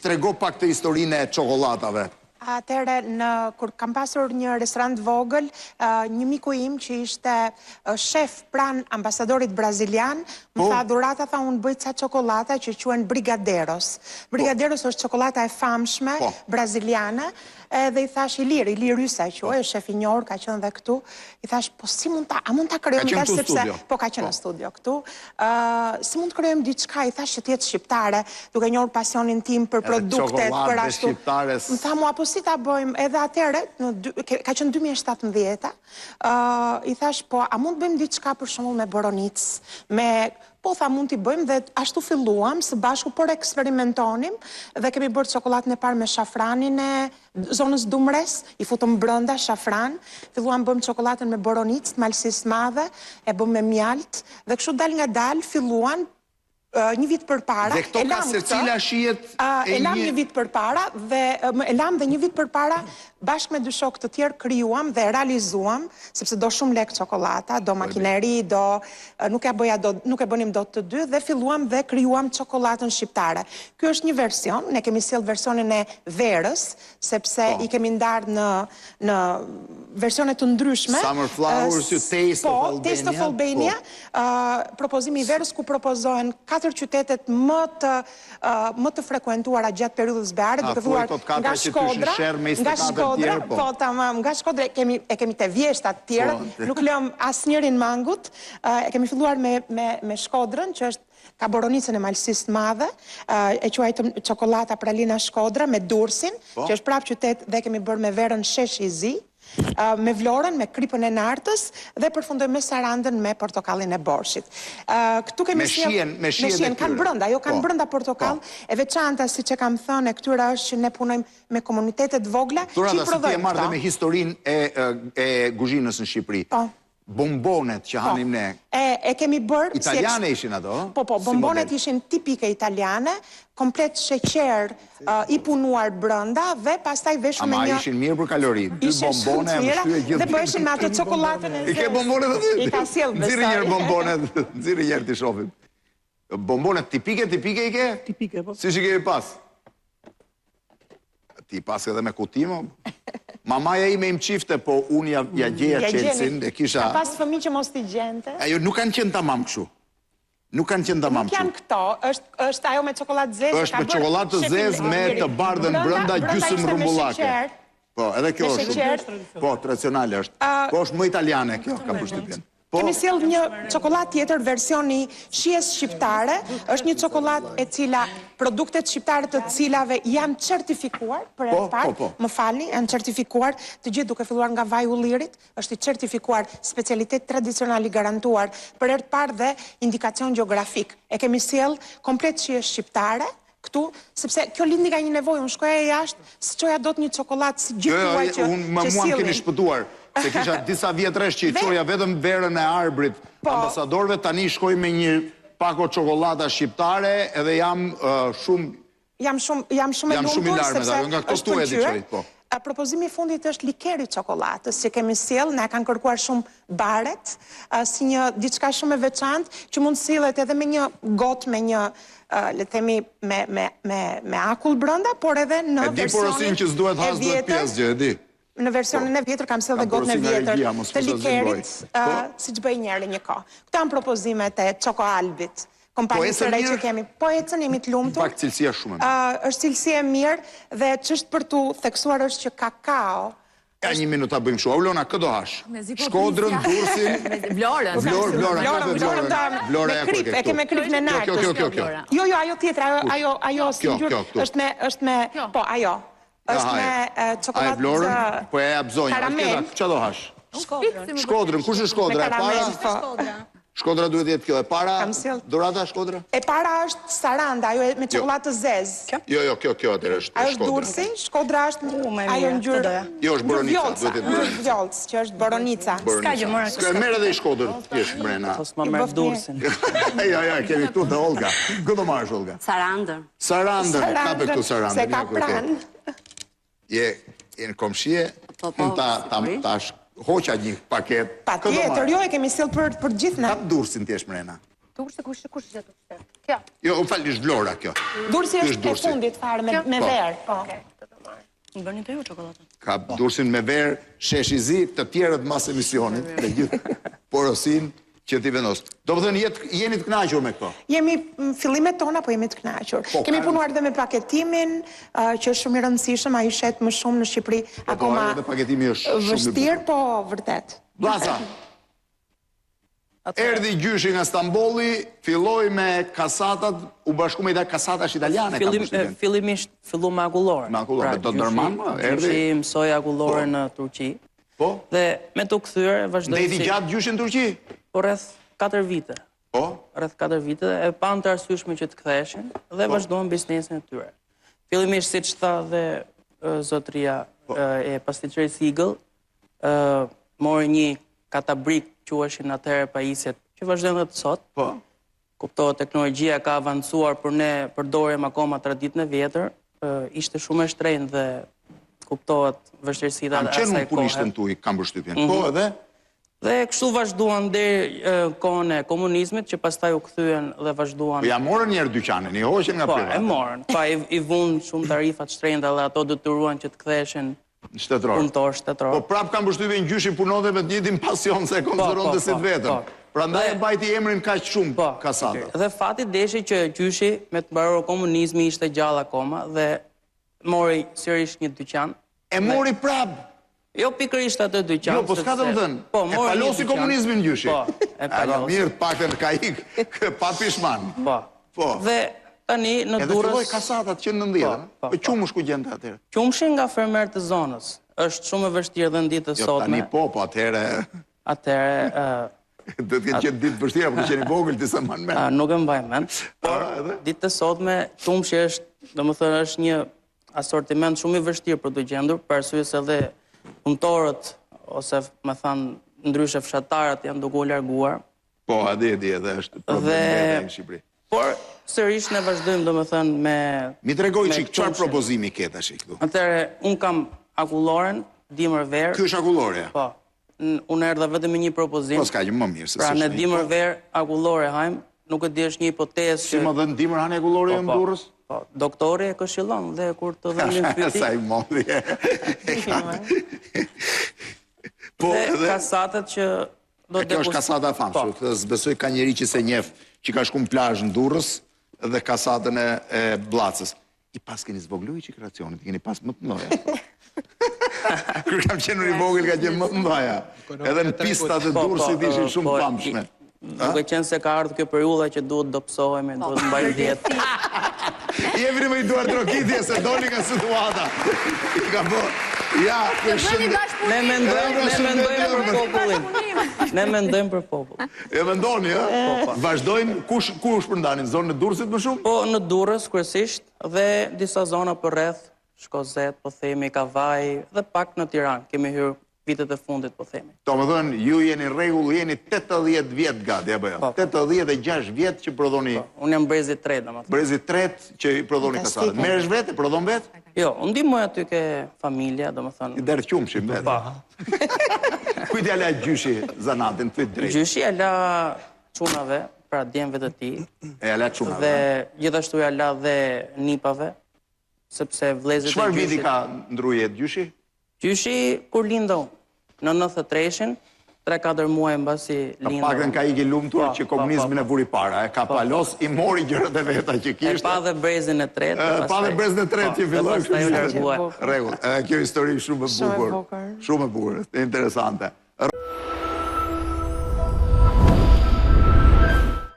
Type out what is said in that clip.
trego pak të historinë e çokoladave. Atëre, kur kam pasur një restorant vogël, një miku im që ishte shef pran ambasadorit brazilian, më tha dhurata, tha unë bëj ca çokolata që quhen Brigadeiros. Brigadeiros është çokolata e famshme braziliane, dhe i thash Ilir Rysa, që është shef i njohur, ka qenë dhe këtu. I thash, po si mund ta, a mund ta krijojmë tash sepse po ka qenë në studio këtu. Si mund të krijojmë diçka, i thash që të jetë shqiptare, duke njohur pasionin tim për produktet, për ashtu. Më tha mua, po si ta bëjmë? Edhe atëherë, ka qenë 2017, i thash, po a mund të bëjmë diçka për shembull me boronicë, po tha mund t'i bëjmë dhe ashtu filluam, së bashku por eksperimentonim dhe kemi bërë çokoladën e parë me shafranin e zonës Dumres, i futëm brenda shafran, filluam bëjmë çokoladën me boronicë, malësisë madhe, e bëm me mjalt dhe kështu dal nga dal filluan një vit përpara. Dhe këto ka secila shihet e lam një vit përpara dhe e lam dhe një vit përpara bashkë me dy shokë të tjerë krijuam dhe realizuam, sepse do shumë lek çokolata, do makineri, nuk e bënim dot të dy dhe filluam dhe krijuam çokoladën shqiptare. Ky është një version, ne kemi sjell versionin e verës, sepse i kemi ndarë në versione të ndryshme. Summer Flowers, Taste of Albania, propozimi i verës ku propozohen 4 qytetet më të frekuentuara gjatë periudhës beare, duke filluar nga Shkodra, e kemi të vjeshta të tjera, nuk lëm asnjërin mangut, e kemi filluar me Shkodrën, që është ka boronicën e malësisë madhe, e quajtëm çokolata pralina Shkodra me Durrësin, që është prapë qytet dhe kemi bërë me verën Shesh i Zi, me Vlorën, me Kripën e Nartës dhe përfundoj me Sarandën me portokallin e Borshit. Këtu kemi me shien kanë brenda, kanë brenda portokall, e veçanta siç e kam thënë e këtyre është që ne punojmë me komunitetet vogla që i prodhojmë. Ti e marrë dhe me historinë e kuzhinës në Shqipëri. Bombonet që hanim ne. E kemi bërë... Italiane ishin ato? Po, bombonet ishin tipike italiane, komplet sheqer i punuar brenda dhe pastaj veshur me një... Ama ishin mirë për kalori. Dy bombone e më shtyje gjithë. Dhe bëheshin me ato çokoladën e zezë. I ke bombonet aty? I ka sjell besoj. Nxirri njërë bombonet, nxirri njërë t'i shohim. Bombonet tipike i ke? Tipike, po. Si që kemi pas? Ti pas edhe me kutimo? Mamaja ime im qifte, po unë ja gjeja Chelsea-n dhe kisha... Ka pas fëmijë që mos t'i gjente? Ajo nuk kanë qenë tamam kështu. Nuk kanë qenë tamam kështu. Nuk janë këto, është ajo me çokoladë zezë. është me çokoladë zezë me të bardhën brenda gjysmë rumbullake. Po, edhe kjo është shumë. Po, tradicionale është. Po, është më italiane kjo, kam përshtypjen. Kemi sjell një çokoladë tjetër, versioni shijes shqiptare, është një çokoladë e cila produktet shqiptare të cilave janë certifikuar për herë të parë, më falni, janë certifikuar, të gjithë duke filluar nga vaji i ullirit, është i certifikuar, specialitet tradicional i garantuar për herë të parë dhe indikacion gjeografik. E kemi sjell komplet shije shqiptare këtu, sepse kjo lindi nga një nevojë, unë shkoja jashtë, s'çoja dot një çokoladë si gjithë tuaj që unë mua keni shpëtuar. Se kisha disa vjetresh që i qoja vetëm verën e arbrit ambasadorve, tani shkoj me një pako çokolada shqiptare edhe jam shumë... Jam shumë e lumtur, sepse është pëlqyer. Propozimi i fundit është likeri çokoladës, që kemi sjell, na kanë kërkuar shumë baret, si një diçka shumë e veçantë, që mund sillet edhe me një gotë, me një, le të themi, me akull brenda, por edhe në versionin e vjetër. E di porosin që s'duhet has duhet pjesë gjë, e di. Në versionin e vjetër kam sjell dhe gotën e vjetër të likerit, siç bëj njëherë një kohë. Këto janë propozimet e Çoko Albit. Kompanisë re që kemi. Po ecën, jemi të lumtur. Pak cilësia shumë e mirë. Është cilësia e mirë dhe ç'është për tu theksuar është që kakao. Ka një minutë ta bëjmë kështu. Aulona, kë do hash? Shkodrën, Durrësin, Vlorën. Vlora e krip, e keme krip në nartës. Kjo. Jo, ajo tjetër, ajo si ngjyrë, është me, po, ajo. është me çokoladë po e abzonja. Karamel. Çfarë do hash? Shkodrën, kush është Shkodra? E para? Shkodra duhet jetë kjo. E para? Dorata Shkodra? E para është Saranda, ajo me çokoladë të zezë. Jo, kjo atëherë është Shkodra. Ajo është Durrësi, Shkodra është ajo ngjyrë. Jo, është Boronica, duhet jetë Vjollc, që është Boronica. Ska gjë mëra. Ska merr edhe i Shkodrën, thjesht brenda. Po s'ma merr Durrësin. Jo, kemi këtu të Olga. Ku do marrësh Olga? Sarandër, ka pe këtu Sarandër. Se ka pranë. Je në komshie, ta hoqa një paket. Patjetër, jo e kemi sjell për gjithë ne. Kap Durrësin ti mrena. Dursi, kush ishte Dursi? Kjo. Jo, u falë, është Vlora kjo. Dursi është e fundit fare me verë. Okej, të të marrë. Më bërni të ju çokoladën. Ka Dursin me verë, shesh i zi, të tjerët mas emisionit, dhe gjithë porosin që ti vendos. Do të thënë, jeni të kënaqur me këto? Jemi fillimet tona, po jemi të kënaqur. Kemi punuar dhe me paketimin, që është shumë i rëndësishëm, ai shet më shumë në Shqipëri, akoma Dhe paketimi është shumë i vështirë, po vërtet. Blaza, erdi gjyshi nga Stambolli, filloi me kasatat, u bashku me kasatash italiane. Fillimisht fillu me agullore. Me agullore, do dërman, erdi. Gjyshi mësoj agullore në Turqi. Po? Dhe me të këthyre, vazhdoj Ndeti gjatë gjyshi në Turqi? Po rreth 4 vite. Po? Rreth 4 vite, e pan të arsyeshme që të ktheheshin dhe vazhdojnë biznesin e tyre. Fillimisht, siç tha dhe zotria e pasticërisë Sigël, mori një katabrik quheshin atëherë pajisjet që vazhdojnë dhe të sot. Po. Kuptohet, teknologjia ka avancuar, por ne përdorim akoma traditën e vjetër, ishte shumë e shtrenjtë dhe kuptohet vështirësitë Kam asaj qenë kohe. unë punishten tuaj, kam përshtypjen. Po, edhe? Dhe kështu vazhduan deri kohën e komunizmit, që pastaj u kthyen dhe vazhduan. Po ja morën njerë dyqanin, i hoqen nga Po, privat. e morën. Pa i vunë shumë tarifat shtrenjta dhe ato detyruan që të ktheheshin Shtetëror. punëtor shtetëror. Po prap kam përshtypjen gjyshi punonte me të njëjtin pasion se konsideronte si të vetën. Prandaj e mbajti emrin kaq shumë kasata. Dhe fati deshi që gjyshi me të mbaror komunizmi ishte gjallë akoma dhe mori sërish një dyqan. E mori prap. Jo pikërisht atë dyqan. Jo, po s'ka të më thënë. E palosi komunizmin gjyshi. Po, e palosi. Mirë, të paktën ka ikë pa pishman. Po. Dhe tani në Edhe Durrës... filloi kasatat që në 90-ën. Po qumush ku gjente atëherë? Qumshin nga fermerët të zonës. Është shumë e vështirë dhe në ditë të sotme. Jo, tani po atëherë... Atëherë... Do të qenë ditë vështira, për qenë i vogël disa më në mend. Nuk e mbaj mend. Por ditë të sotme, qumshi është, domethënë, është një asortiment shumë i vështirë për të gjendur, për arsye se edhe punëtorët ose më thanë ndryshe fshatarët janë duke u larguar. Po, a di edhe është problem në Shqipëri. Por sërish ne vazhdojmë domethënë me... Mi tregoj çik çfarë propozimi ke tash këtu? Atëherë un kam akulloren, dimër verë. Ky është akullorja. Po. Unë erdha vetëm me një propozim. Po s'ka që më mirë se pra në dimër verë akullore hajm, nuk e di është një hipotezë që... Si më dhe në dimër hanë akullore në Durrës? Po, doktori e këshillon dhe kur të dhëmin pyetje. Sa i modhje. Dhe kasatet që do të Kjo është kasata e famshme. Besoj ka njeri që se njeh që ka shku në plazh në Durrës dhe kasatën e Bllacës. I pas keni zvogluar që kreacionit, keni pas më të mëdha. Kur kam qenë i vogël ka qenë më të mëdha. Edhe në pistat e Durrësit ishin shumë famshme. Duke qenë se ka ardhur kjo periudha që duhet dobësohemi, duhet të mbajmë dietë. Jemi me Eduard Trokitje se doli nga situata. Ka bë. Ja, ne mendojmë për popullin. Ne mendojmë për popull. E mendoni, ë? Vazhdojmë ku shpërndanin zonën e Durrësit më shumë? Po në Durrës kryesisht dhe disa zona përreth, Shkozet, po themi, Kavaj dhe pak në Tiranë. Kemi hyrë vitet e fundit, po themi. Do më thënë, ju jeni rregull, jeni 80 vjet gati, apo jo? 86 vjet që prodhoni... Unë jam brezi 3, domethënë. Brezi 3 që i prodhoni kasatet. Merresh vetë, prodhon vetë? Jo, unë ndihmoj aty ke familja, domethënë. I derë qumshim vetë. Po. Kujt ja la gjyshi zanatin, pyet drejt. Gjyshi ja la çunave, pra djemve të tij. E ja la çunave. Dhe gjithashtu ja la dhe nipave, sepse vëllezërit e gjyshit... Çfarë viti ka ndrujet gjyshi? Gjyshi kur linda unë, në 93-shin, 3-4 muaj mbasi linda. Ka pakën ka iki lumtur që komunizmin e vuri para. E ka palos, i mori gjërat e veta që kishte. E pa dhe brezin e tretë. Pa dhe brezin e tretë që filloi. Pastaj u largua. Rregull. Kjo histori shumë e bukur. Shumë e bukur, interesante.